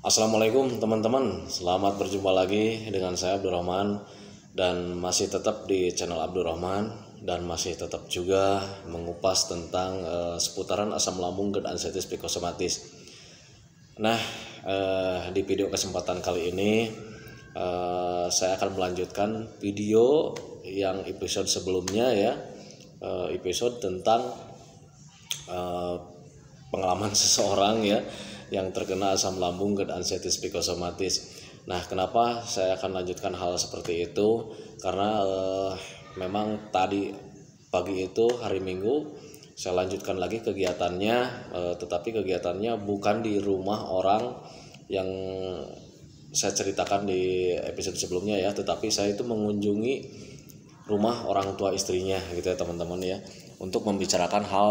Assalamualaikum teman-teman, selamat berjumpa lagi dengan saya Abdurrahman. Dan masih tetap di channel Abdurrahman, dan masih tetap juga mengupas tentang seputaran asam lambung dan anestesi psikosomatis. Nah, di video kesempatan kali ini saya akan melanjutkan video yang episode sebelumnya ya, episode tentang pengalaman seseorang ya yang terkena asam lambung dan anestesi psikosomatis. Nah, kenapa saya akan lanjutkan hal seperti itu? Karena memang tadi pagi itu hari Minggu saya lanjutkan lagi kegiatannya, tetapi kegiatannya bukan di rumah orang yang saya ceritakan di episode sebelumnya ya, tetapi saya itu mengunjungi rumah orang tua istrinya gitu ya teman-teman ya, untuk membicarakan hal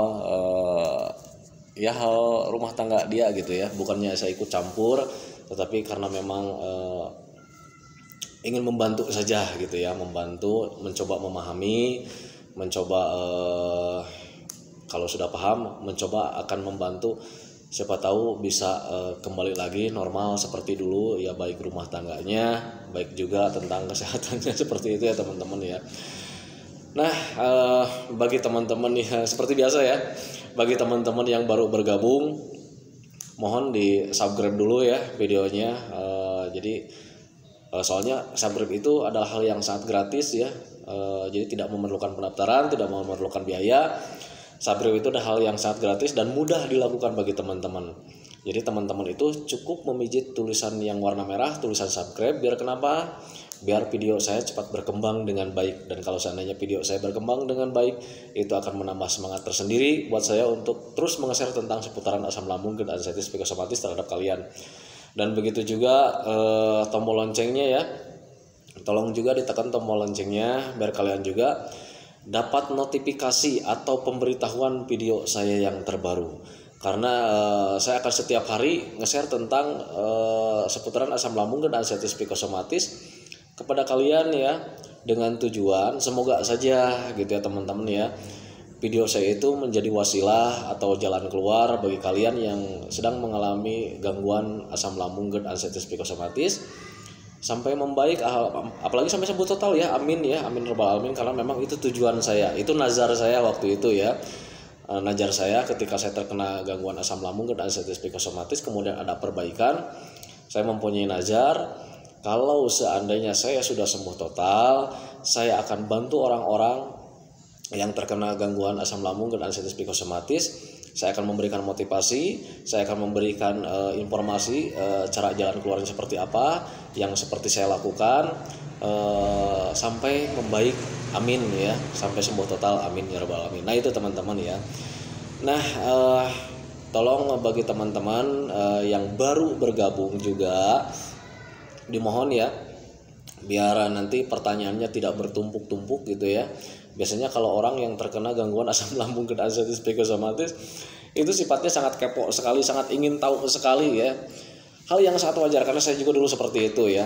rumah tangga dia gitu ya. Bukannya saya ikut campur, tetapi karena memang ingin membantu saja gitu ya, membantu, mencoba memahami, mencoba kalau sudah paham, mencoba akan membantu, siapa tahu bisa kembali lagi normal seperti dulu ya, baik rumah tangganya, baik juga tentang kesehatannya seperti itu ya teman-teman ya. Nah, bagi teman-teman ya, seperti biasa ya, bagi teman-teman yang baru bergabung, mohon di subscribe dulu ya videonya. Soalnya subscribe itu adalah hal yang sangat gratis ya, jadi tidak memerlukan pendaftaran, tidak memerlukan biaya. Subscribe itu adalah hal yang sangat gratis dan mudah dilakukan bagi teman-teman. Jadi teman-teman itu cukup memijit tulisan yang warna merah, tulisan subscribe. Biar kenapa? Biar video saya cepat berkembang dengan baik. Dan kalau seandainya video saya berkembang dengan baik, itu akan menambah semangat tersendiri buat saya untuk terus meng-share tentang seputaran asam lambung dan anestesi psikosomatis terhadap kalian. Dan begitu juga tombol loncengnya ya, tolong juga ditekan tombol loncengnya biar kalian juga dapat notifikasi atau pemberitahuan video saya yang terbaru. Karena saya akan setiap hari nge-share tentang seputaran asam lambung dan anestesi psikosomatis kepada kalian ya, dengan tujuan semoga saja gitu ya teman-teman ya, video saya itu menjadi wasilah atau jalan keluar bagi kalian yang sedang mengalami gangguan asam lambung dan anestesi psikosomatis sampai membaik, apalagi sampai sembuh total ya, amin ya, amin robbal alamin. Karena memang itu tujuan saya, itu nazar saya waktu itu ya, nazar saya ketika saya terkena gangguan asam lambung dan anestesi psikosomatis kemudian ada perbaikan. Saya mempunyai nazar, kalau seandainya saya sudah sembuh total, saya akan bantu orang-orang yang terkena gangguan asam lambung dan anestesi psikosomatis. Saya akan memberikan motivasi, saya akan memberikan informasi cara jalan keluarnya seperti apa yang seperti saya lakukan sampai membaik, amin ya, sampai sembuh total, amin ya rabbal alamin. Nah itu teman-teman ya. Nah tolong bagi teman-teman yang baru bergabung juga dimohon ya, biar nanti pertanyaannya tidak bertumpuk-tumpuk gitu ya. Biasanya kalau orang yang terkena gangguan asam lambung dan anestesi psikosomatis itu sifatnya sangat kepo sekali, sangat ingin tahu sekali ya. Hal yang sangat wajar karena saya juga dulu seperti itu ya,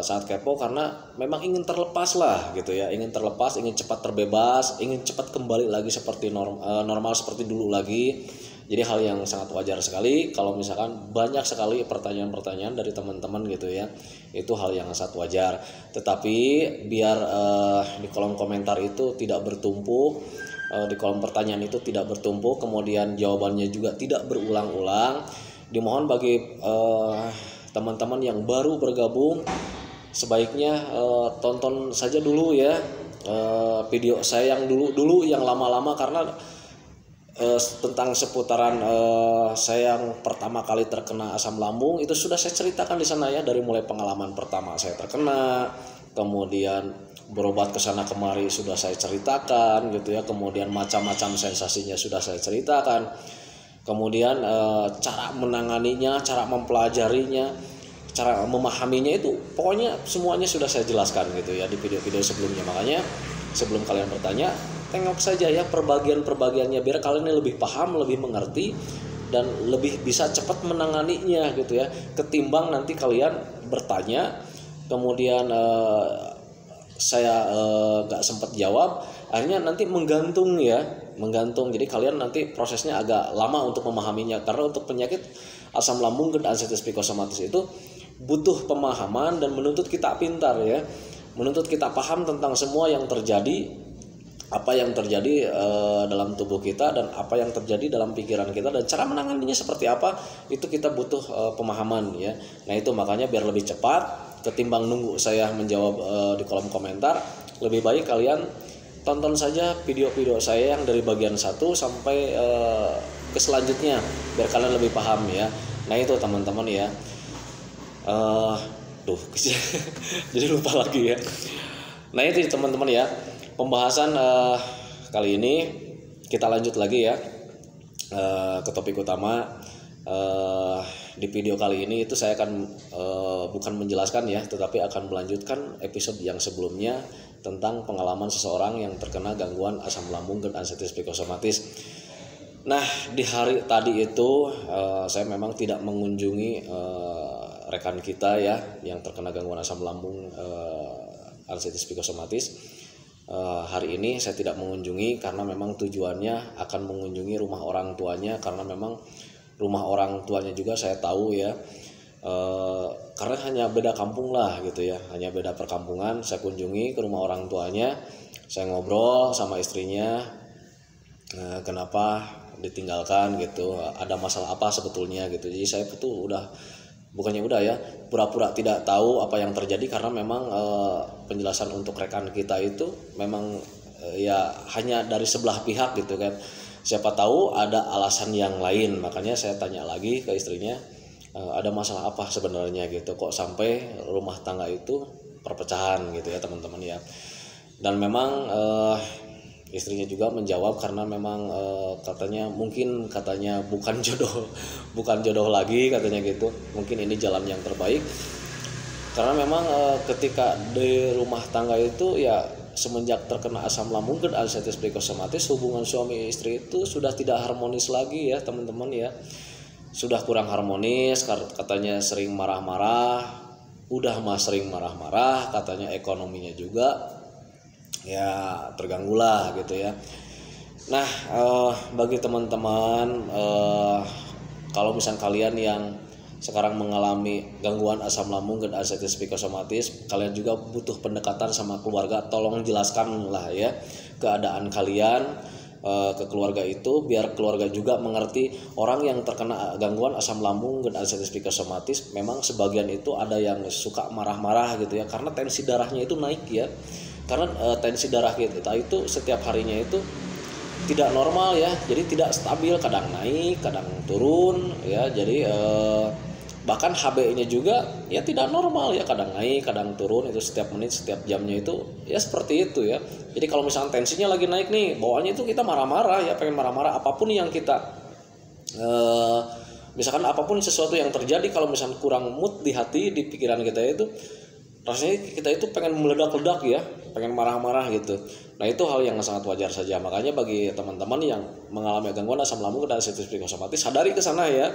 sangat kepo karena memang ingin terlepas lah gitu ya, ingin terlepas, ingin cepat terbebas, ingin cepat kembali lagi seperti normal seperti dulu lagi. Jadi hal yang sangat wajar sekali kalau misalkan banyak sekali pertanyaan-pertanyaan dari teman-teman gitu ya. Itu hal yang sangat wajar. Tetapi biar di kolom komentar itu tidak bertumpuk, di kolom pertanyaan itu tidak bertumpuk, kemudian jawabannya juga tidak berulang-ulang. Dimohon bagi teman-teman yang baru bergabung, sebaiknya tonton saja dulu ya video saya yang dulu yang lama-lama, karena tentang seputaran saya yang pertama kali terkena asam lambung itu sudah saya ceritakan di sana ya, dari mulai pengalaman pertama saya terkena, kemudian berobat ke sana kemari sudah saya ceritakan gitu ya, kemudian macam-macam sensasinya sudah saya ceritakan, kemudian cara menanganinya, cara mempelajarinya, cara memahaminya, itu pokoknya semuanya sudah saya jelaskan gitu ya di video-video sebelumnya. Makanya sebelum kalian bertanya, tengok saja ya perbagian-perbagiannya biar kalian lebih paham, lebih mengerti, dan lebih bisa cepat menanganinya gitu ya, ketimbang nanti kalian bertanya kemudian saya gak sempat jawab, akhirnya nanti menggantung. Jadi kalian nanti prosesnya agak lama untuk memahaminya, karena untuk penyakit asam lambung dan anxiety psikosomatis itu butuh pemahaman dan menuntut kita pintar ya, menuntut kita paham tentang semua yang terjadi, apa yang terjadi dalam tubuh kita dan apa yang terjadi dalam pikiran kita dan cara menanganinya seperti apa, itu kita butuh pemahaman ya. Nah itu makanya biar lebih cepat ketimbang nunggu saya menjawab di kolom komentar, lebih baik kalian tonton saja video-video saya yang dari bagian 1 sampai ke selanjutnya biar kalian lebih paham ya. Nah itu teman-teman ya. Jadi lupa lagi ya. Nah itu teman-teman ya, pembahasan kali ini kita lanjut lagi ya ke topik utama. Di video kali ini itu saya akan bukan menjelaskan ya, tetapi akan melanjutkan episode yang sebelumnya tentang pengalaman seseorang yang terkena gangguan asam lambung dan anxiety psikosomatis. Nah di hari tadi itu saya memang tidak mengunjungi rekan kita ya yang terkena gangguan asam lambung anxiety psikosomatis. Hari ini saya tidak mengunjungi karena memang tujuannya akan mengunjungi rumah orang tuanya, karena memang rumah orang tuanya juga saya tahu ya, karena hanya beda kampung lah gitu ya, hanya beda perkampungan. Saya kunjungi ke rumah orang tuanya, saya ngobrol sama istrinya, kenapa ditinggalkan gitu, ada masalah apa sebetulnya gitu. Jadi saya tuh pura-pura tidak tahu apa yang terjadi, karena memang penjelasan untuk rekan kita itu memang ya hanya dari sebelah pihak gitu kan. Siapa tahu ada alasan yang lain, makanya saya tanya lagi ke istrinya, ada masalah apa sebenarnya gitu, kok sampai rumah tangga itu perpecahan gitu ya teman-teman ya. Dan memang istrinya juga menjawab karena memang katanya bukan jodoh lagi katanya gitu, mungkin ini jalan yang terbaik. Karena memang ketika di rumah tangga itu ya, semenjak terkena asam lambung dan anxiety psikosomatis, hubungan suami istri itu sudah tidak harmonis lagi ya teman-teman ya. Sudah kurang harmonis, katanya sering marah-marah, sering marah-marah, katanya ekonominya juga ya terganggu lah gitu ya. Nah bagi teman-teman, kalau misalnya kalian yang sekarang mengalami gangguan asam lambung dan anxiety psikosomatis, kalian juga butuh pendekatan sama keluarga. Tolong jelaskan lah ya keadaan kalian ke keluarga itu, biar keluarga juga mengerti. Orang yang terkena gangguan asam lambung dan anxiety psikosomatis memang sebagian itu ada yang suka marah-marah gitu ya, karena tensi darahnya itu naik ya. Karena tensi darah kita itu setiap harinya itu tidak normal ya, jadi tidak stabil, kadang naik kadang turun ya. Jadi bahkan HB-nya juga ya tidak normal ya, kadang naik kadang turun, itu setiap menit setiap jamnya itu ya seperti itu ya. Jadi kalau misalnya tensinya lagi naik nih, bawaannya itu kita marah-marah ya, pengen marah-marah apapun yang kita misalkan apapun sesuatu yang terjadi, kalau misalnya kurang mood di hati, di pikiran kita itu rasanya kita itu pengen meledak-ledak ya, pengen marah-marah gitu. Nah itu hal yang sangat wajar saja. Makanya bagi teman-teman yang mengalami gangguan asam lambung dan anxiety psikosomatis, sadari ke sana ya.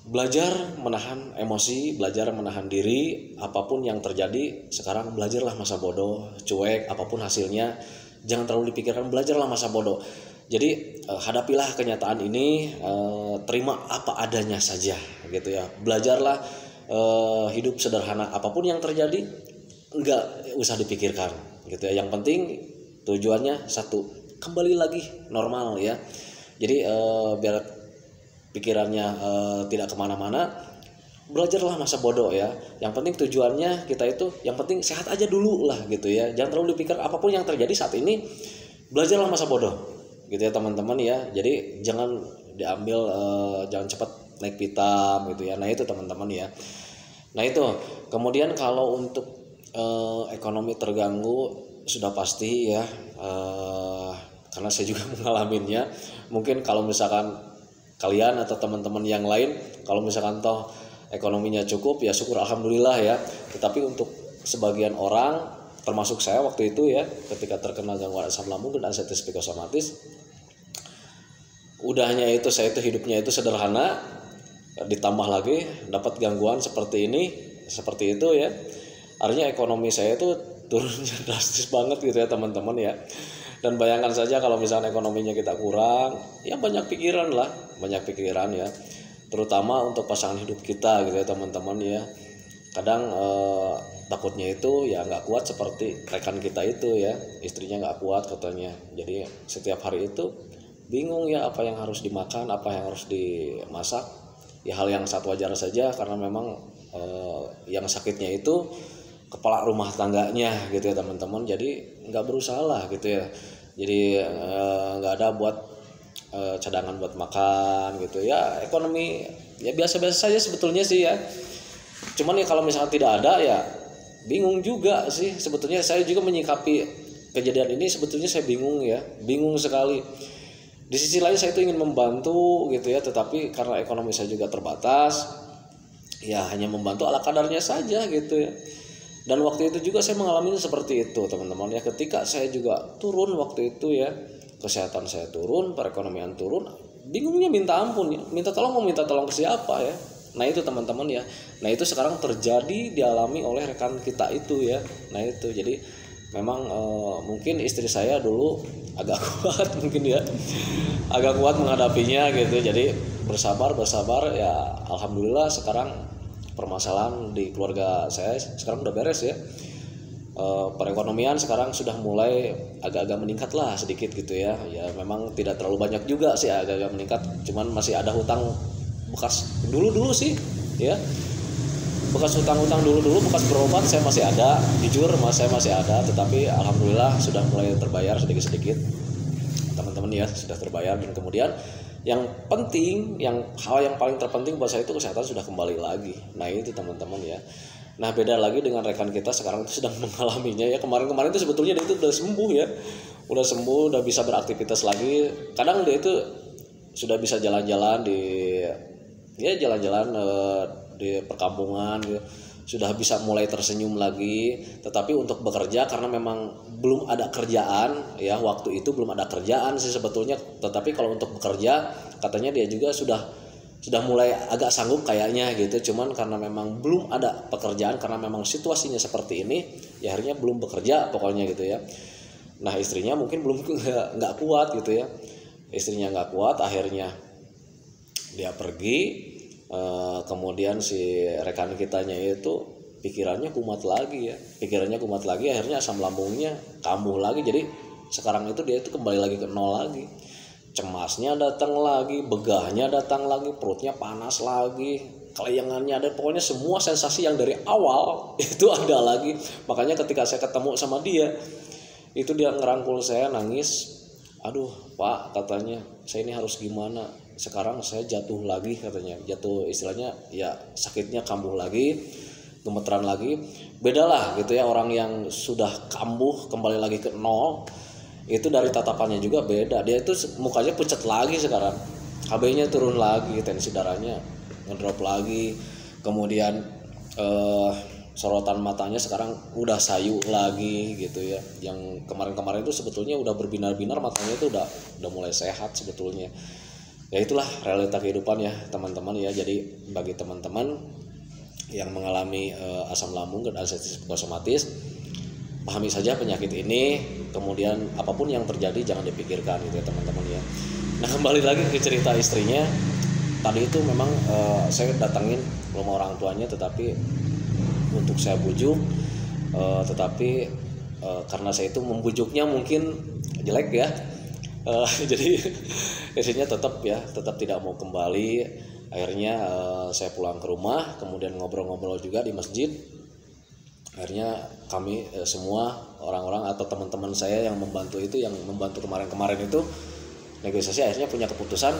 Belajar menahan emosi, belajar menahan diri. Apapun yang terjadi sekarang, belajarlah masa bodoh, cuek apapun hasilnya, jangan terlalu dipikirkan, belajarlah masa bodoh. Jadi hadapilah kenyataan ini, terima apa adanya saja gitu ya. Belajarlah hidup sederhana, apapun yang terjadi enggak usah dipikirkan gitu ya. Yang penting tujuannya satu, kembali lagi normal ya. Jadi biar pikirannya tidak kemana-mana, belajarlah masa bodoh ya. Yang penting tujuannya kita itu, yang penting sehat aja dulu lah gitu ya. Jangan terlalu dipikir apapun yang terjadi saat ini, belajarlah masa bodoh gitu ya teman-teman ya. Jadi jangan diambil, jangan cepat naik pitam gitu ya. Nah itu teman-teman ya. Nah itu kemudian kalau untuk ekonomi terganggu sudah pasti ya, karena saya juga mengalaminya. Mungkin kalau misalkan kalian atau teman-teman yang lain, kalau misalkan toh ekonominya cukup ya syukur alhamdulillah ya. Tetapi untuk sebagian orang, termasuk saya waktu itu ya, ketika terkena gangguan asam lambung dan anxiety psikosomatis, udahnya itu saya itu hidupnya itu sederhana, ditambah lagi dapat gangguan seperti ini, seperti itu ya. Artinya ekonomi saya itu turunnya drastis banget gitu ya teman-teman ya. Dan bayangkan saja kalau misalnya ekonominya kita kurang, ya banyak pikiran ya. terutama untuk pasangan hidup kita gitu ya teman-teman ya. Kadang takutnya itu ya nggak kuat seperti rekan kita itu ya, istrinya nggak kuat katanya, jadi setiap hari itu bingung ya apa yang harus dimakan, apa yang harus dimasak. Ya hal yang sangat wajar saja karena memang yang sakitnya itu kepala rumah tangganya gitu ya teman-teman, jadi nggak berusaha lah gitu ya, jadi nggak ada buat cadangan buat makan gitu ya. Ekonomi ya biasa-biasa saja sebetulnya sih ya, cuman ya kalau misalnya tidak ada ya bingung juga sih sebetulnya. Saya juga menyikapi kejadian ini sebetulnya saya bingung ya, bingung sekali. Di sisi lain saya itu ingin membantu gitu ya, tetapi karena ekonomi saya juga terbatas ya hanya membantu ala kadarnya saja gitu ya. Dan waktu itu juga saya mengalami seperti itu teman-teman ya, ketika saya juga turun waktu itu ya, kesehatan saya turun, perekonomian turun, bingungnya minta ampun ya, minta tolong, mau minta tolong ke siapa ya. Nah itu teman-teman ya, nah itu sekarang terjadi dialami oleh rekan kita itu ya. Nah itu jadi memang mungkin istri saya dulu agak kuat mungkin ya, agak kuat menghadapinya gitu, jadi bersabar ya. Alhamdulillah sekarang permasalahan di keluarga saya sekarang udah beres ya. Perekonomian sekarang sudah mulai agak-agak meningkat lah sedikit gitu ya. Ya memang tidak terlalu banyak juga sih, agak-agak meningkat, cuman masih ada hutang bekas dulu sih ya, bekas hutang dulu bekas berobat saya masih ada, jujur saya masih ada, tetapi alhamdulillah sudah mulai terbayar sedikit-sedikit teman-teman ya, sudah terbayar. Dan kemudian yang penting, hal yang paling terpenting buat saya itu kesehatan sudah kembali lagi. Nah itu teman-teman ya. Nah beda lagi dengan rekan kita sekarang itu sedang mengalaminya ya. Kemarin itu sebetulnya dia itu udah sembuh ya, udah sembuh, udah bisa beraktivitas lagi. Kadang dia itu sudah bisa jalan-jalan di perkampungan gitu, sudah bisa mulai tersenyum lagi. Tetapi untuk bekerja karena memang belum ada kerjaan ya, waktu itu belum ada kerjaan sih sebetulnya. Tetapi kalau untuk bekerja katanya dia juga sudah mulai agak sanggup kayaknya gitu, cuman karena memang belum ada pekerjaan, karena memang situasinya seperti ini ya, akhirnya belum bekerja pokoknya gitu ya. Nah istrinya mungkin belum nggak kuat gitu ya, istrinya nggak kuat, akhirnya dia pergi. Kemudian si rekan kitanya itu pikirannya kumat lagi, akhirnya asam lambungnya kambuh lagi. Jadi sekarang itu dia itu kembali lagi ke nol lagi, cemasnya datang lagi, begahnya datang lagi, perutnya panas lagi, kelayangannya ada, pokoknya semua sensasi yang dari awal itu ada lagi. Makanya ketika saya ketemu sama dia itu, dia ngerangkul saya nangis, aduh Pak katanya, saya ini harus gimana, sekarang saya jatuh lagi katanya, jatuh istilahnya ya, sakitnya kambuh lagi, gemeteran lagi. Beda lah gitu ya, orang yang sudah kambuh kembali lagi ke nol itu dari tatapannya juga beda. Dia itu mukanya pucat lagi sekarang, HB-nya turun lagi, tensi darahnya ngedrop lagi, kemudian sorotan matanya sekarang udah sayu lagi gitu ya. Yang kemarin-kemarin itu sebetulnya udah berbinar-binar matanya, itu udah mulai sehat sebetulnya. Ya itulah realita kehidupan ya teman-teman ya. Jadi bagi teman-teman yang mengalami asam lambung dan anestesi psikosomatis, pahami saja penyakit ini, kemudian apapun yang terjadi jangan dipikirkan gitu ya teman-teman ya. Nah kembali lagi ke cerita istrinya tadi itu, memang saya datangin rumah orang tuanya, tetapi untuk saya bujuk, tetapi karena saya itu membujuknya mungkin jelek ya, jadi istrinya tetap tidak mau kembali. Akhirnya saya pulang ke rumah, kemudian ngobrol-ngobrol juga di masjid. Akhirnya kami semua orang-orang atau teman-teman saya yang membantu kemarin itu negosiasi, akhirnya punya keputusan,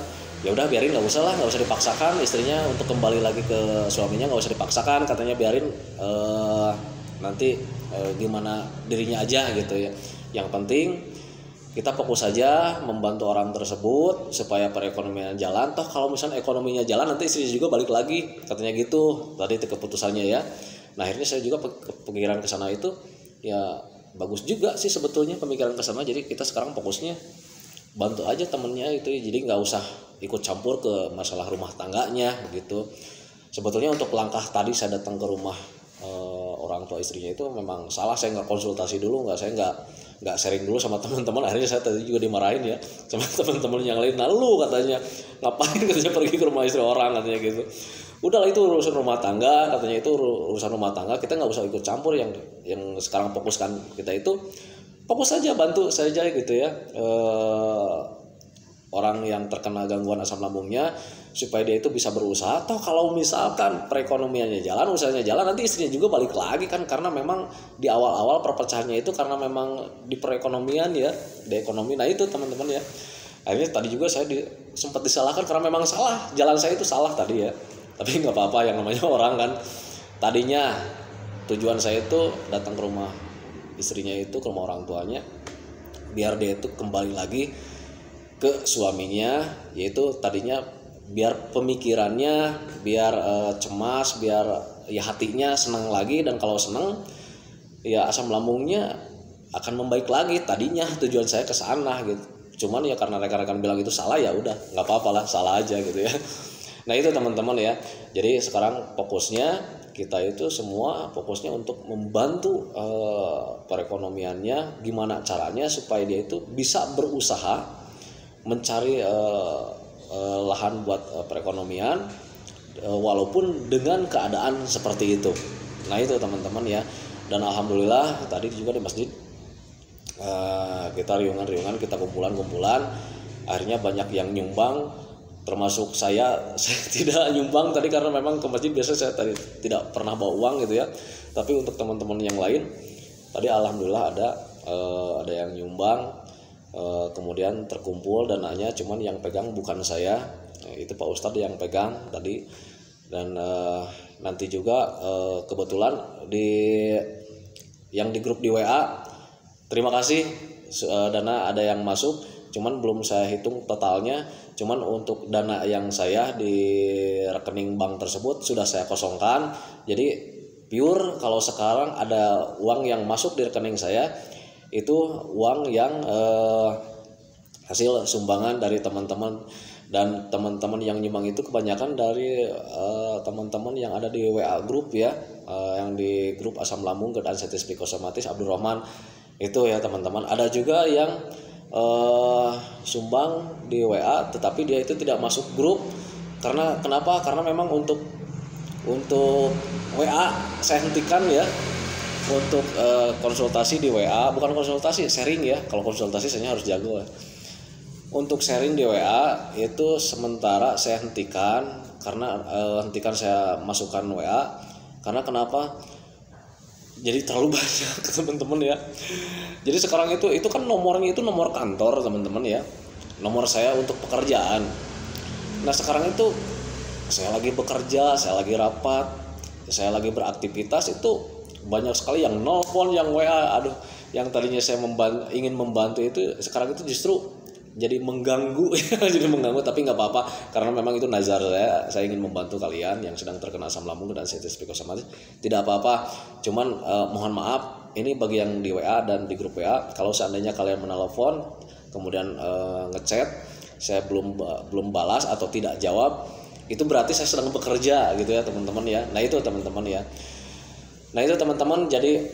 ya udah biarin, nggak usah dipaksakan istrinya untuk kembali lagi ke suaminya, nggak usah dipaksakan katanya, biarin nanti gimana dirinya aja gitu ya. Yang penting kita fokus saja membantu orang tersebut supaya perekonomian jalan. Toh kalau misalnya ekonominya jalan, nanti istri juga balik lagi katanya gitu tadi itu keputusannya ya. Nah akhirnya saya juga pemikiran ke sana itu ya, bagus juga sih sebetulnya pemikiran ke sana. Jadi kita sekarang fokusnya bantu aja temennya itu, jadi nggak usah ikut campur ke masalah rumah tangganya begitu. Sebetulnya untuk langkah tadi saya datang ke rumah orang tua istrinya itu memang salah. Saya nggak konsultasi dulu, saya nggak sharing dulu sama teman-teman. Akhirnya saya tadi juga dimarahin ya sama teman-teman yang lain. Nah lu katanya ngapain katanya pergi ke rumah istri orang katanya gitu. Udahlah itu urusan rumah tangga katanya, itu urusan rumah tangga, kita nggak usah ikut campur. Yang sekarang fokuskan kita itu fokus saja bantu saja gitu ya, orang yang terkena gangguan asam lambungnya supaya dia itu bisa berusaha. Atau kalau misalkan perekonomiannya jalan, usahanya jalan, nanti istrinya juga balik lagi kan, karena memang di awal-awal perpecahannya itu karena memang di perekonomian ya, di ekonomi. Nah itu teman-teman ya, akhirnya tadi juga saya sempat disalahkan karena memang salah, jalan saya itu salah tadi ya. Tapi nggak apa-apa, yang namanya orang kan. Tadinya tujuan saya itu datang ke rumah istrinya itu, ke rumah orang tuanya, biar dia itu kembali lagi ke suaminya, yaitu tadinya biar pemikirannya biar cemas, biar ya hatinya senang lagi, dan kalau senang ya asam lambungnya akan membaik lagi. Tadinya tujuan saya ke sana gitu. Cuman ya karena rekan-rekan bilang itu salah, ya udah nggak apa-apa lah, salah aja gitu ya. Nah itu teman-teman ya. Jadi sekarang fokusnya kita itu semua fokusnya untuk membantu perekonomiannya, gimana caranya supaya dia itu bisa berusaha mencari lahan buat perekonomian, walaupun dengan keadaan seperti itu. Nah itu teman-teman ya. Dan alhamdulillah tadi juga di masjid kita riungan, kita kumpulan, akhirnya banyak yang nyumbang, termasuk saya tidak nyumbang tadi karena memang ke masjid biasa saya tadi tidak pernah bawa uang gitu ya. Tapi untuk teman-teman yang lain tadi alhamdulillah ada yang nyumbang, kemudian terkumpul dananya. Cuman yang pegang bukan saya, itu Pak Ustadz yang pegang tadi. Dan nanti juga kebetulan yang di grup di WA, terima kasih dana ada yang masuk, cuman belum saya hitung totalnya. Cuman untuk dana yang saya di rekening bank tersebut sudah saya kosongkan. Jadi pure kalau sekarang ada uang yang masuk di rekening saya, itu uang yang hasil sumbangan dari teman-teman. Dan teman-teman yang nyumbang itu kebanyakan dari teman-teman yang ada di WA grup ya, yang di grup asam lambung dan sensitif psikosomatis Abdurrahman itu ya teman-teman. Ada juga yang sumbang di WA tetapi dia itu tidak masuk grup. Kenapa? Karena memang untuk WA saya hentikan ya. Untuk konsultasi di WA, bukan konsultasi, sharing ya. Kalau konsultasi saya harus jago ya. Untuk sharing di WA itu sementara saya hentikan, karena hentikan saya masukkan WA. Karena kenapa? Jadi terlalu banyak teman-teman ya. Jadi sekarang itu kan nomornya itu nomor kantor teman-teman ya, nomor saya untuk pekerjaan. Nah sekarang itu saya lagi bekerja, saya lagi rapat, saya lagi beraktivitas, itu banyak sekali yang nelpon, yang WA. Aduh, yang tadinya saya ingin membantu itu sekarang itu justru jadi mengganggu. Jadi mengganggu, tapi nggak apa-apa karena memang itu nazar saya ingin membantu kalian yang sedang terkena asam lambung dan sensitif psikosomatis. Tidak apa-apa, cuman mohon maaf ini bagi yang di WA dan di grup WA, kalau seandainya kalian menelpon kemudian ngechat saya belum balas atau tidak jawab, itu berarti saya sedang bekerja gitu ya teman-teman ya. Nah itu teman-teman ya. Nah itu teman-teman, jadi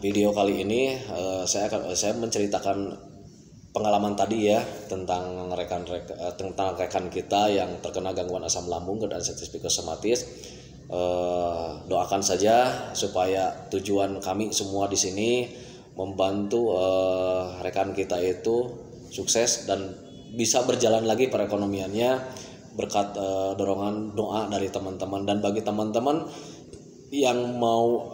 video kali ini saya menceritakan pengalaman tadi ya tentang rekan kita yang terkena gangguan asam lambung dan sensitif psikosomatis. Doakan saja supaya tujuan kami semua di sini membantu rekan kita itu sukses dan bisa berjalan lagi perekonomiannya berkat dorongan doa dari teman-teman. Dan bagi teman-teman yang mau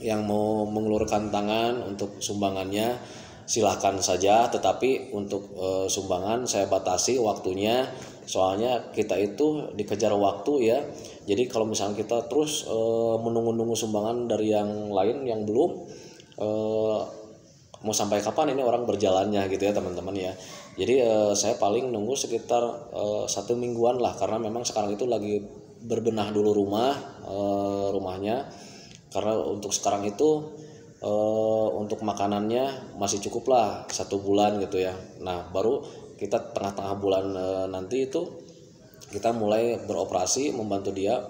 yang mau mengulurkan tangan untuk sumbangannya, silahkan saja. Tetapi untuk sumbangan saya batasi waktunya, soalnya kita itu dikejar waktu ya. Jadi kalau misalnya kita terus menunggu-nunggu sumbangan dari yang lain yang belum, mau sampai kapan ini orang berjalannya gitu ya teman-teman ya. Jadi saya paling nunggu sekitar 1 mingguan lah, karena memang sekarang itu lagi berbenah dulu rumahnya. Karena untuk sekarang itu untuk makanannya masih cukup lah 1 bulan gitu ya. Nah baru kita tengah-tengah bulan nanti itu kita mulai beroperasi membantu dia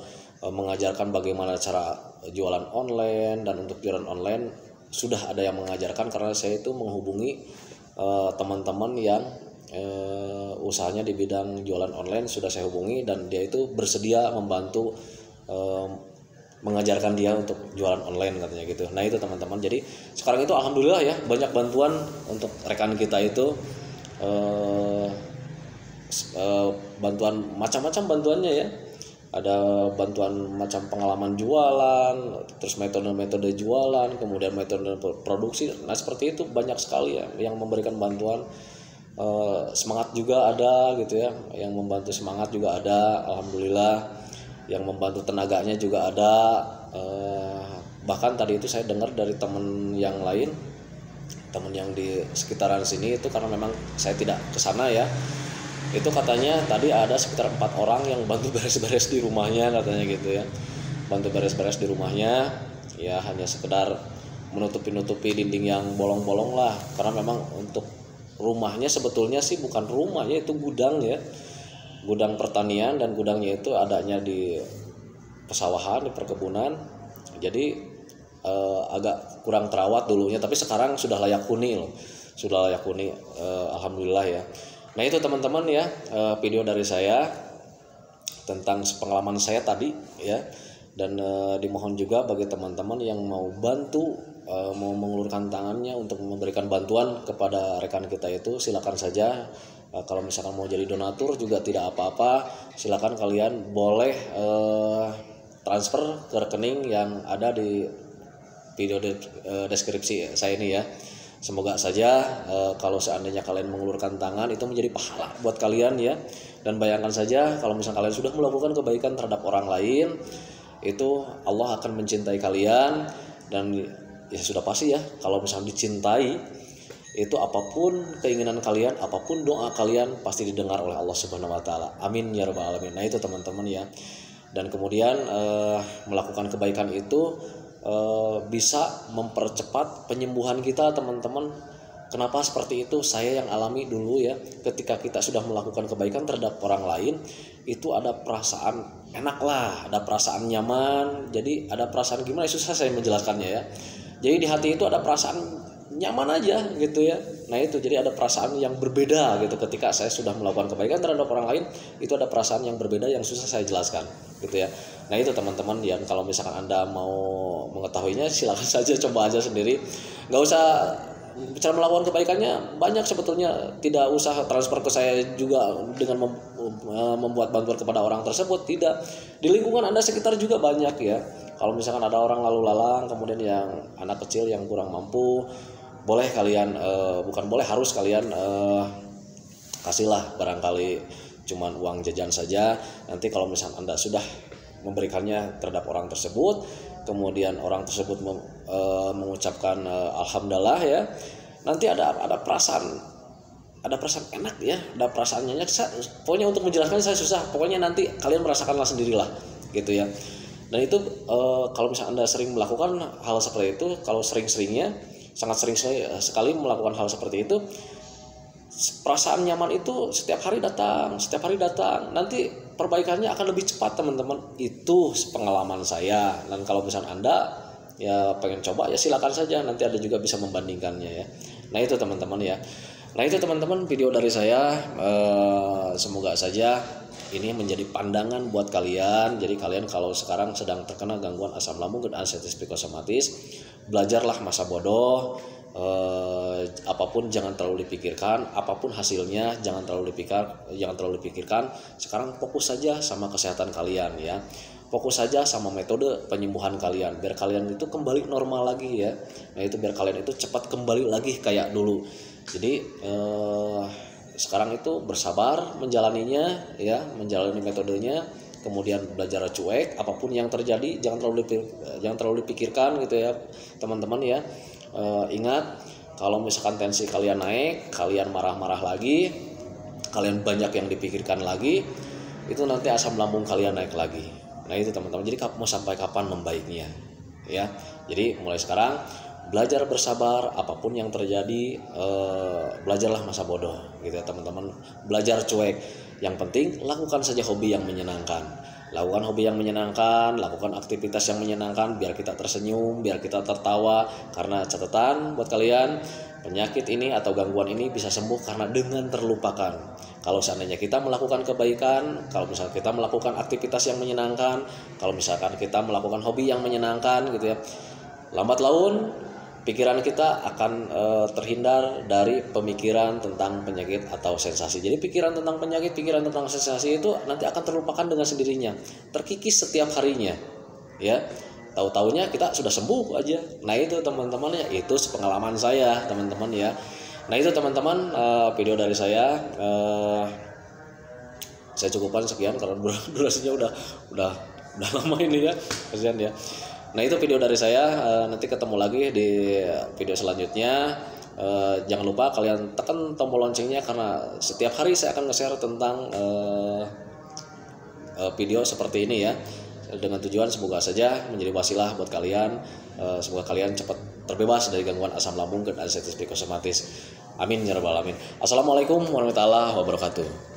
mengajarkan bagaimana cara jualan online, dan untuk jualan online sudah ada yang mengajarkan karena saya itu menghubungi teman-teman yang usahanya di bidang jualan online, sudah saya hubungi dan dia itu bersedia membantu mengajarkan dia untuk jualan online katanya gitu. Nah itu teman-teman, jadi sekarang itu alhamdulillah ya banyak bantuan untuk rekan kita itu, bantuan macam-macam bantuannya ya. Ada bantuan macam pengalaman jualan, terus metode-metode jualan, kemudian metode produksi. Nah seperti itu banyak sekali ya yang memberikan bantuan. Semangat juga ada gitu ya, yang membantu semangat juga ada, alhamdulillah. Yang membantu tenaganya juga ada. Bahkan tadi itu saya dengar dari teman yang lain, teman yang di sekitaran sini itu, karena memang saya tidak ke sana ya, itu katanya tadi ada sekitar 4 orang yang bantu beres-beres di rumahnya katanya gitu ya, bantu beres-beres di rumahnya ya, hanya sekedar menutupi dinding yang bolong-bolong lah, karena memang untuk rumahnya sebetulnya sih bukan rumahnya, itu gudang ya, gudang pertanian, dan gudangnya itu adanya di pesawahan, di perkebunan. Jadi agak kurang terawat dulunya, tapi sekarang sudah layak huni loh, sudah layak huni, alhamdulillah ya. Nah itu teman-teman ya, video dari saya tentang pengalaman saya tadi ya, dan dimohon juga bagi teman-teman yang mau bantu, mau mengulurkan tangannya untuk memberikan bantuan kepada rekan kita itu, silakan saja. Kalau misalkan mau jadi donatur juga tidak apa-apa, silakan kalian boleh transfer ke rekening yang ada di video deskripsi saya ini ya. Semoga saja kalau seandainya kalian mengulurkan tangan itu menjadi pahala buat kalian ya. Dan bayangkan saja kalau misalnya kalian sudah melakukan kebaikan terhadap orang lain, itu Allah akan mencintai kalian. Dan ya sudah pasti ya, kalau misalnya dicintai, itu apapun keinginan kalian, apapun doa kalian pasti didengar oleh Allah Subhanahu wa taala. Amin ya rabbal alamin. Nah itu teman-teman ya. Dan kemudian melakukan kebaikan itu bisa mempercepat penyembuhan kita teman-teman. Kenapa seperti itu? Saya yang alami dulu ya, ketika kita sudah melakukan kebaikan terhadap orang lain, itu ada perasaan enak lah, ada perasaan nyaman. Jadi ada perasaan gimana, susah saya menjelaskannya ya. Jadi di hati itu ada perasaan nyaman aja gitu ya. Nah itu, jadi ada perasaan yang berbeda gitu ketika saya sudah melakukan kebaikan terhadap orang lain. Itu ada perasaan yang berbeda yang susah saya jelaskan gitu ya. Nah itu teman-teman, yang kalau misalkan Anda mau mengetahuinya silakan saja, coba aja sendiri. Nggak usah cara melakukan kebaikannya banyak sebetulnya, tidak usah transfer ke saya juga dengan membuat bantuan kepada orang tersebut, tidak. Di lingkungan Anda sekitar juga banyak ya. Kalau misalkan ada orang lalu lalang, kemudian yang anak kecil yang kurang mampu, boleh kalian bukan boleh, harus kalian kasihlah barangkali cuman uang jajan saja. Nanti kalau misalkan Anda sudah memberikannya terhadap orang tersebut, kemudian orang tersebut mengucapkan alhamdulillah ya, nanti ada perasaan enak ya, ada perasaan nyenyak. Pokoknya untuk menjelaskan saya susah, pokoknya nanti kalian merasakanlah sendirilah gitu ya. Dan itu kalau misalnya Anda sering melakukan hal seperti itu, kalau sering-seringnya, sangat sering sekali melakukan hal seperti itu, perasaan nyaman itu setiap hari datang. Nanti perbaikannya akan lebih cepat teman-teman. Itu pengalaman saya. Dan kalau misalnya Anda ya pengen coba, ya silakan saja, nanti Anda juga bisa membandingkannya ya. Nah itu teman-teman ya. Nah itu teman-teman, video dari saya, semoga saja ini menjadi pandangan buat kalian. Jadi kalian kalau sekarang sedang terkena gangguan asam lambung dan anestesi psikosomatis, belajarlah masa bodoh. Apapun jangan terlalu dipikirkan, apapun hasilnya jangan terlalu dipikirkan. Sekarang fokus saja sama kesehatan kalian ya. Fokus saja sama metode penyembuhan kalian, biar kalian itu kembali normal lagi ya. Nah itu biar kalian itu cepat kembali lagi kayak dulu. Jadi sekarang itu bersabar menjalaninya ya, menjalani metodenya, kemudian belajar cuek. Apapun yang terjadi jangan terlalu dipikirkan gitu ya teman-teman ya. Ingat, kalau misalkan tensi kalian naik, kalian marah-marah lagi, kalian banyak yang dipikirkan lagi, itu nanti asam lambung kalian naik lagi. Nah itu teman-teman, jadi mau sampai kapan membaiknya ya. Jadi mulai sekarang belajar bersabar, apapun yang terjadi, belajarlah masa bodoh gitu ya teman-teman. Belajar cuek. Yang penting lakukan saja hobi yang menyenangkan. Lakukan hobi yang menyenangkan, lakukan aktivitas yang menyenangkan biar kita tersenyum, biar kita tertawa. Karena catatan buat kalian, penyakit ini atau gangguan ini bisa sembuh karena dengan terlupakan. Kalau seandainya kita melakukan kebaikan, kalau misalnya kita melakukan aktivitas yang menyenangkan, kalau misalkan kita melakukan hobi yang menyenangkan gitu ya, lambat laun pikiran kita akan terhindar dari pemikiran tentang penyakit atau sensasi. Jadi pikiran tentang penyakit, pikiran tentang sensasi itu nanti akan terlupakan dengan sendirinya, terkikis setiap harinya, ya. Tahu-taunya kita sudah sembuh aja. Nah itu teman-teman ya, itu pengalaman saya teman-teman ya. Nah itu teman-teman video dari saya. Saya cukupkan sekian karena durasinya udah lama ini ya, kasihan ya. Nah itu video dari saya, nanti ketemu lagi di video selanjutnya. Jangan lupa kalian tekan tombol loncengnya karena setiap hari saya akan nge-share tentang video seperti ini ya, dengan tujuan semoga saja menjadi wasilah buat kalian. Semoga kalian cepat terbebas dari gangguan asam lambung dan anxiety psikosomatis. Amin ya rabbal alamin. Assalamualaikum warahmatullahi wabarakatuh.